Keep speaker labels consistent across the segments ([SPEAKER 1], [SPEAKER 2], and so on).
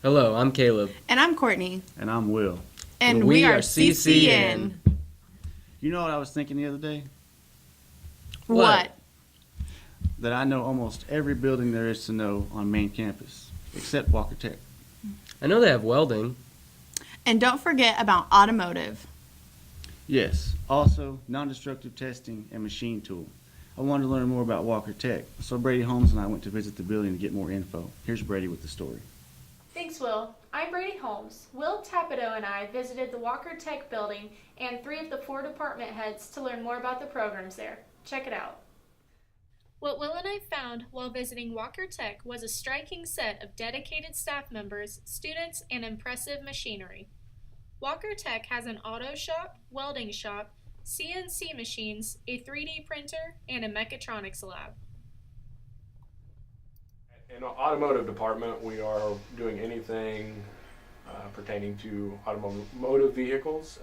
[SPEAKER 1] Hello, I'm Caleb.
[SPEAKER 2] And I'm Courtney.
[SPEAKER 3] And I'm Will.
[SPEAKER 2] And we are CCN.
[SPEAKER 3] You know what I was thinking the other day?
[SPEAKER 2] What?
[SPEAKER 3] That I know almost every building there is to know on main campus, except Walker Tech.
[SPEAKER 1] I know they have welding.
[SPEAKER 2] And don't forget about automotive.
[SPEAKER 3] Yes, also non-destructive testing and machine tool. I wanted to learn more about Walker Tech, so Brady Holmes and I went to visit the building to get more info. Here's Brady with the story.
[SPEAKER 4] Thanks, Will. I'm Brady Holmes. Will Tapido and I visited the Walker Tech building and 3 of the 4 department heads to learn more about the programs there. Check it out. What Will and I found while visiting Walker Tech was a striking set of dedicated staff members, students, and impressive machinery. Walker Tech has an auto shop, welding shop, CNC machines, a 3D printer, and a mechatronics lab.
[SPEAKER 5] In the automotive department, we are doing anything pertaining to automotive vehicles,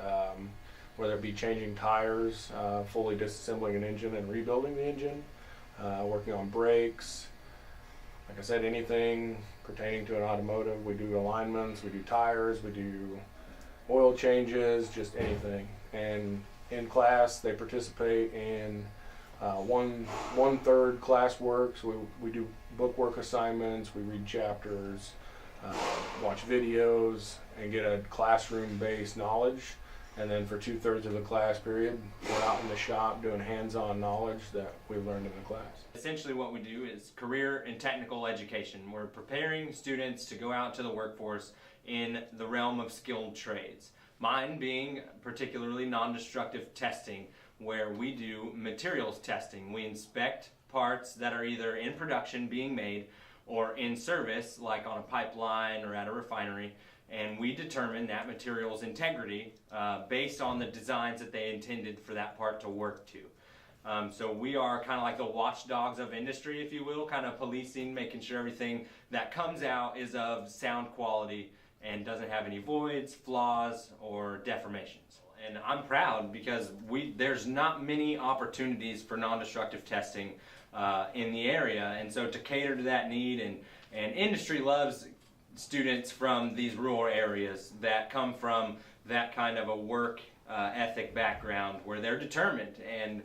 [SPEAKER 5] whether it be changing tires, fully disassembling an engine and rebuilding the engine, working on brakes. Like I said, anything pertaining to an automotive. We do alignments, we do tires, we do oil changes, just anything. And in class, they participate in one-third class work. So we do bookwork assignments, we read chapters, watch videos, and get a classroom-based knowledge. And then for 2/3 of the class period, we're out in the shop doing hands-on knowledge that we've learned in the class.
[SPEAKER 6] Essentially what we do is career and technical education. We're preparing students to go out to the workforce in the realm of skilled trades. Mine being particularly non-destructive testing, where we do materials testing. We inspect parts that are either in production being made or in service, like on a pipeline or at a refinery, and we determine that material's integrity based on the designs that they intended for that part to work to. So we are kind of like the watchdogs of industry, if you will, kind of policing, making sure everything that comes out is of sound quality and doesn't have any voids, flaws, or deformations. And I'm proud because there's not many opportunities for non-destructive testing in the area, and so to cater to that need, and industry loves students from these rural areas that come from that kind of a work ethic background where they're determined, and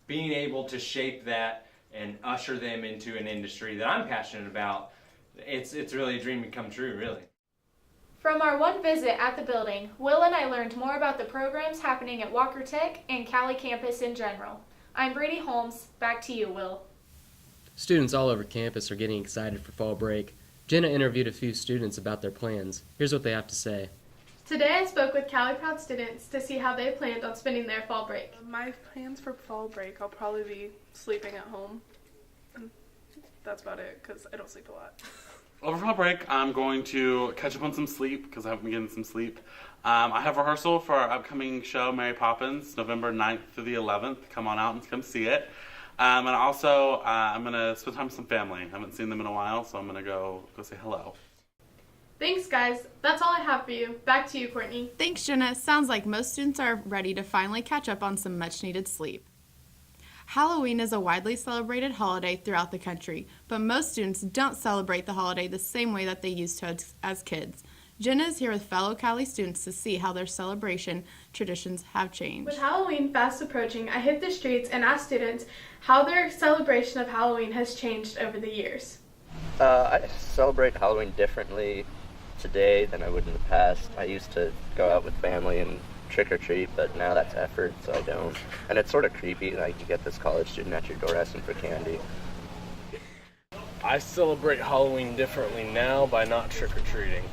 [SPEAKER 6] being able to shape that and usher them into an industry that I'm passionate about, it's really a dream come true, really.
[SPEAKER 4] From our one visit at the building, Will and I learned more about the programs happening at Walker Tech and Cali campus in general. I'm Brady Holmes. Back to you, Will.
[SPEAKER 1] Students all over campus are getting excited for fall break. Jenna interviewed a few students about their plans. Here's what they have to say.
[SPEAKER 7] Today I spoke with Cali Proud students to see how they planned on spending their fall break.
[SPEAKER 8] My plans for fall break, I'll probably be sleeping at home. And that's about it, because I don't sleep a lot.
[SPEAKER 9] Over fall break, I'm going to catch up on some sleep, because I haven't been getting some sleep. I have rehearsal for our upcoming show, Mary Poppins, November 9th through the 11th. Come on out and come see it. And also, I'm going to spend time with some family. I haven't seen them in a while, so I'm going to go say hello.
[SPEAKER 7] Thanks, guys. That's all I have for you. Back to you, Courtney.
[SPEAKER 2] Thanks, Jenna. Sounds like most students are ready to finally catch up on some much-needed sleep. Halloween is a widely celebrated holiday throughout the country, but most students don't celebrate the holiday the same way that they used to as kids. Jenna is here with fellow Cali students to see how their celebration traditions have changed.
[SPEAKER 7] With Halloween fast approaching, I hit the streets and asked students how their celebration of Halloween has changed over the years.
[SPEAKER 10] I celebrate Halloween differently today than I would in the past. I used to go out with family and trick-or-treat, but now that's effort, so I don't. And it's sort of creepy, like you get this college student at your door asking for candy.
[SPEAKER 11] I celebrate Halloween differently now by not trick-or-treating.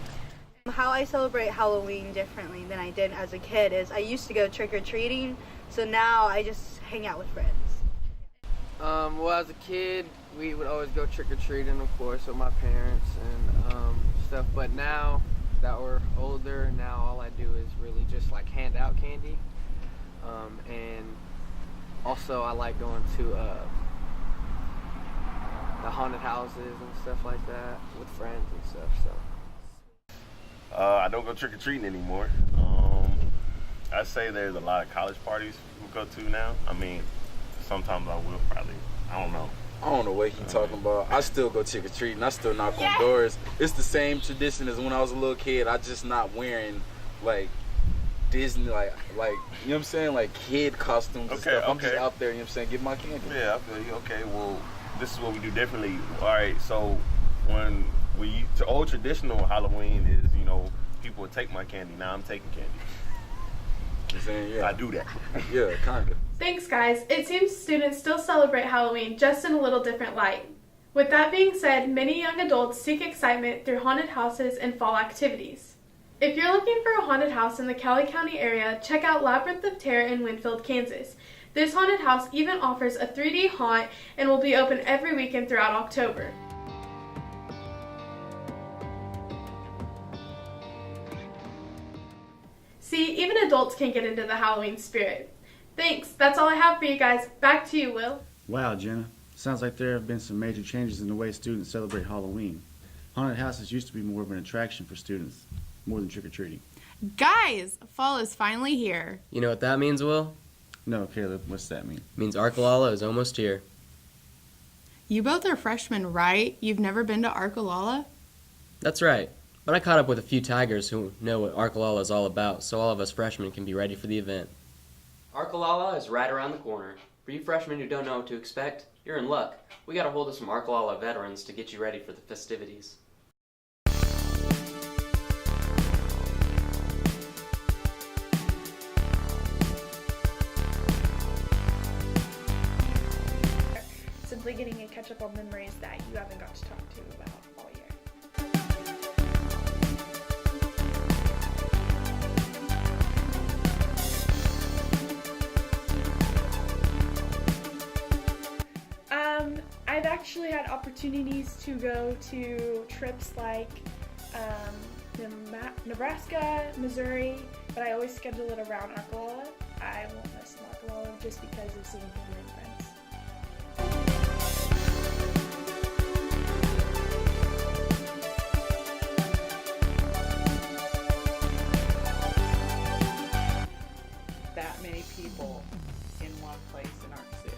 [SPEAKER 12] How I celebrate Halloween differently than I did as a kid is I used to go trick-or-treating, so now I just hang out with friends.
[SPEAKER 13] Well, as a kid, we would always go trick-or-treating, of course, with my parents and stuff, but now that we're older, now all I do is really just like hand out candy, and also I like going to the haunted houses and stuff like that with friends and stuff. So
[SPEAKER 14] I don't go trick-or-treating anymore. I'd say there's a lot of college parties we go to now. I mean, sometimes I will probably, I don't know.
[SPEAKER 15] I don't know what he talking about. I still go trick or treating. I still knock on doors. It's the same tradition as when I was a little kid. I just not wearing like Disney, like you know what I'm saying, like kid costumes and stuff. I'm just out there, you know what I'm saying, get my candy.
[SPEAKER 14] Yeah, I feel you. Okay, well, this is what we do differently. All right, so when the old traditional Halloween is, you know, people would take my candy. Now I'm taking candy.
[SPEAKER 15] You're saying, yeah.
[SPEAKER 14] I do that.
[SPEAKER 15] Yeah, kind of.
[SPEAKER 7] Thanks, guys. It seems students still celebrate Halloween, just in a little different light. With that being said, many young adults seek excitement through haunted houses and fall activities. If you're looking for a haunted house in the Cowley County area, check out Labyrinth of Terror in Winfield, Kansas. This haunted house even offers a 3D haunt and will be open every weekend throughout October. See, even adults can get into the Halloween spirit. Thanks, that's all I have for you guys. Back to you, Will.
[SPEAKER 3] Wow, Jenna. Sounds like there have been some major changes in the way students celebrate Halloween. Haunted houses used to be more of an attraction for students, more than trick-or-treating.
[SPEAKER 2] Guys, fall is finally here.
[SPEAKER 1] You know what that means, Will?
[SPEAKER 3] No, Caleb, what's that mean?
[SPEAKER 1] It means Koala is almost here.
[SPEAKER 2] You both are freshmen, right? You've never been to Koala?
[SPEAKER 1] That's right. But I caught up with a few Tigers who know what Koala is all about, so all of us freshmen can be ready for the event.
[SPEAKER 16] Koala is right around the corner. For you freshmen who don't know what to expect, you're in luck. We got a hold of some Koala veterans to get you ready for the festivities.
[SPEAKER 17] Simply getting a catch up on memories that you haven't got to talk to about all year. I've actually had opportunities to go to trips like Nebraska, Missouri, but I always schedule it around Koala. I won't miss Koala just because of seeing family and friends.
[SPEAKER 18] That many people in one place in Ark City.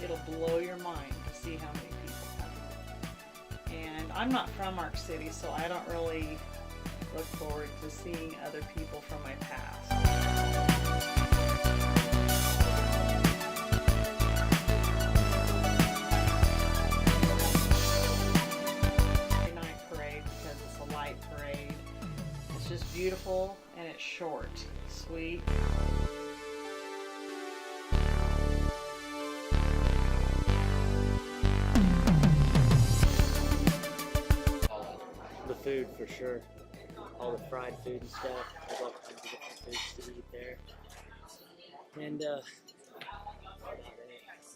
[SPEAKER 18] It'll blow your mind to see how many people come. And I'm not from Ark City, so I don't really look forward to seeing other people from my past. Night parade because it's a light parade. It's just beautiful and it's short, sweet.
[SPEAKER 19] The food for sure. All the fried food and stuff. There's all kinds of different foods to eat there. And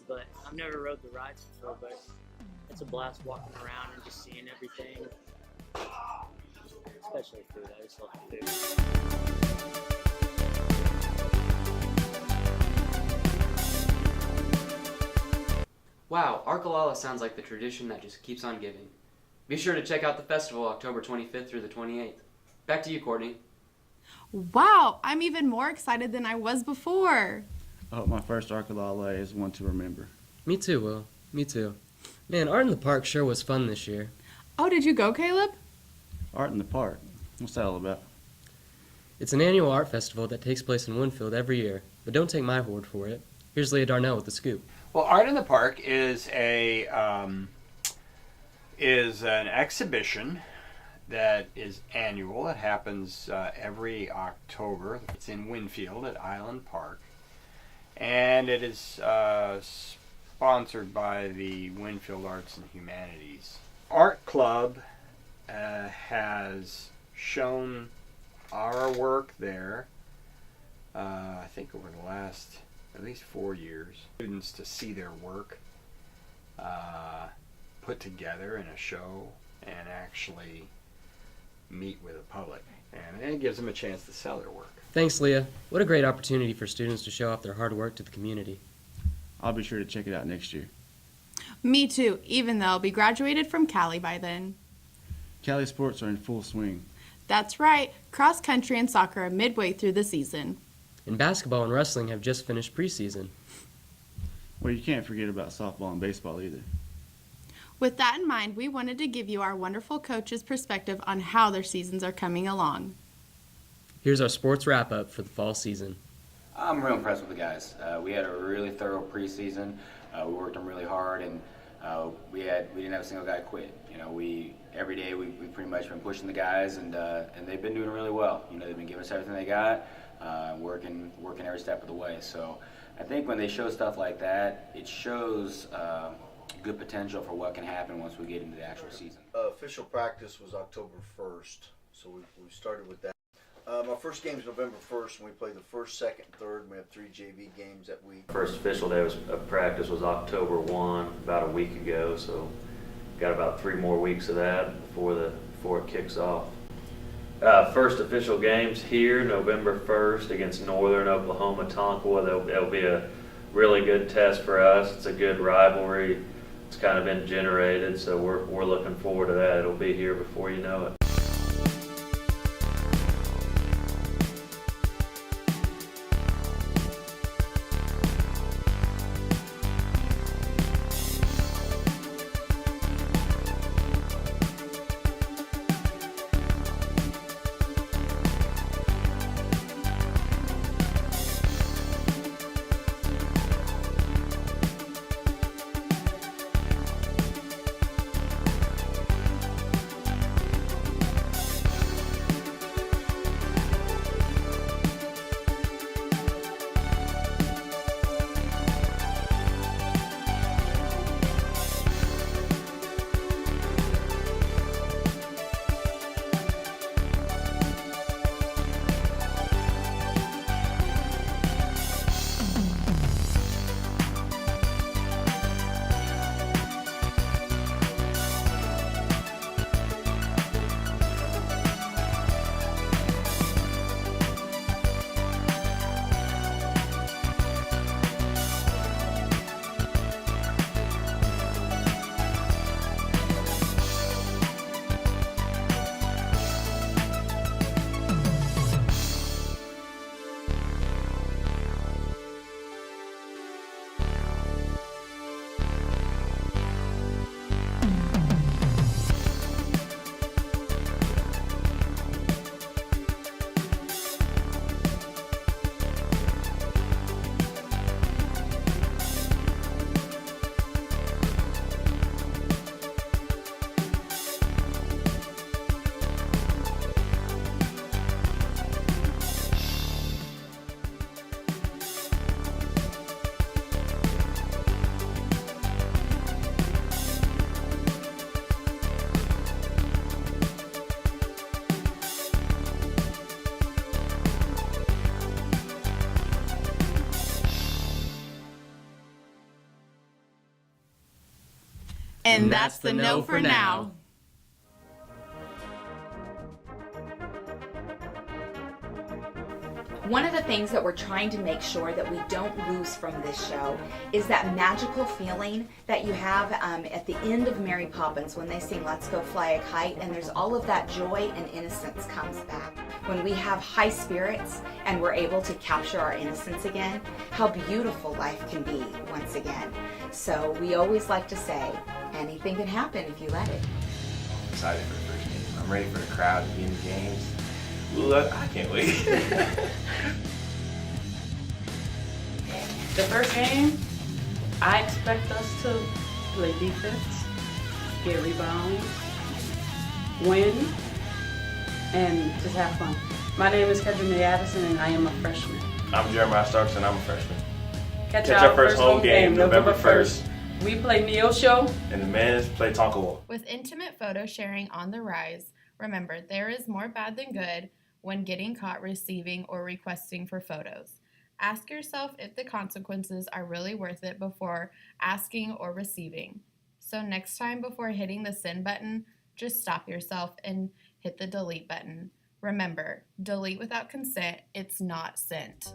[SPEAKER 19] but I've never rode the rides before, but it's a blast walking around and just seeing everything. Especially food. I just love the food.
[SPEAKER 16] Wow, Koala sounds like the tradition that just keeps on giving. Be sure to check out the festival October 25th through the 28th. Back to you, Courtney.
[SPEAKER 2] Wow, I'm even more excited than I was before.
[SPEAKER 3] I hope my first Koala is one to remember.
[SPEAKER 1] Me too, Will. Me too. Man, Art in the Park sure was fun this year.
[SPEAKER 2] Oh, did you go, Caleb?
[SPEAKER 3] Art in the Park? What's that all about?
[SPEAKER 1] It's an annual art festival that takes place in Winfield every year, but don't take my word for it. Here's Leah Darnell with the scoop.
[SPEAKER 20] Well, Art in the Park is an exhibition that is annual. It happens every October. It's in Winfield at Island Park, and it is sponsored by the Winfield Arts and Humanities Art Club. Has shown our work there, I think over the last at least 4 years. Students to see their work put together in a show and actually meet with the public. And it gives them a chance to sell their work.
[SPEAKER 1] Thanks, Leah. What a great opportunity for students to show off their hard work to the community.
[SPEAKER 3] I'll be sure to check it out next year.
[SPEAKER 2] Me too, even though I'll be graduated from Cali by then.
[SPEAKER 3] Cali sports are in full swing.
[SPEAKER 2] That's right. Cross country and soccer are midway through the season.
[SPEAKER 1] And basketball and wrestling have just finished preseason.
[SPEAKER 3] Well, you can't forget about softball and baseball either.
[SPEAKER 2] With that in mind, we wanted to give you our wonderful coaches' perspective on how their seasons are coming along.
[SPEAKER 1] Here's our sports wrap-up for the fall season.
[SPEAKER 21] I'm real impressed with the guys. We had a really thorough preseason. We worked them really hard, and we didn't have a single guy quit. You know, every day we pretty much been pushing the guys, and they've been doing really well. You know, they've been giving us everything they got, working every step of the way. So I think when they show stuff like that, it shows good potential for what can happen once we get into the actual season.
[SPEAKER 22] Official practice was October 1st, so we started with that. Our first game is November 1st, and we play the first, second, and third. We have 3 JV games that week.
[SPEAKER 23] First official day of practice was October 1, about a week ago, so got about 3 more weeks of that before it kicks off. First official games here, November 1st against Northern Oklahoma Tonkawa. That'll be a really good test for us. It's a good rivalry. It's kind of been generated, so we're looking forward to that. It'll be here before you know it.
[SPEAKER 2] And that's the no for now.
[SPEAKER 24] One of the things that we're trying to make sure that we don't lose from this show is that magical feeling that you have at the end of Mary Poppins when they sing Let's Go Fly a Kite, and there's all of that joy and innocence comes back. When we have high spirits and we're able to capture our innocence again, how beautiful life can be once again. So we always like to say, anything can happen if you let it.
[SPEAKER 14] I'm excited for the first game. I'm ready for the crowd to be in the games. Ooh, I can't wait.
[SPEAKER 25] The first game, I expect us to play defense, get rebounds, win, and just have fun. My name is Kedra Addison, and I am a freshman.
[SPEAKER 14] I'm Jeremiah Starks, and I'm a freshman.
[SPEAKER 25] Catch our first home game, November 1st. We play Neosho,
[SPEAKER 14] and the men's play Tonkawa.
[SPEAKER 2] With intimate photo sharing on the rise, remember there is more bad than good when getting caught receiving or requesting for photos. Ask yourself if the consequences are really worth it before asking or receiving. So next time before hitting the send button, just stop yourself and hit the delete button. Remember, delete without consent, it's not sent.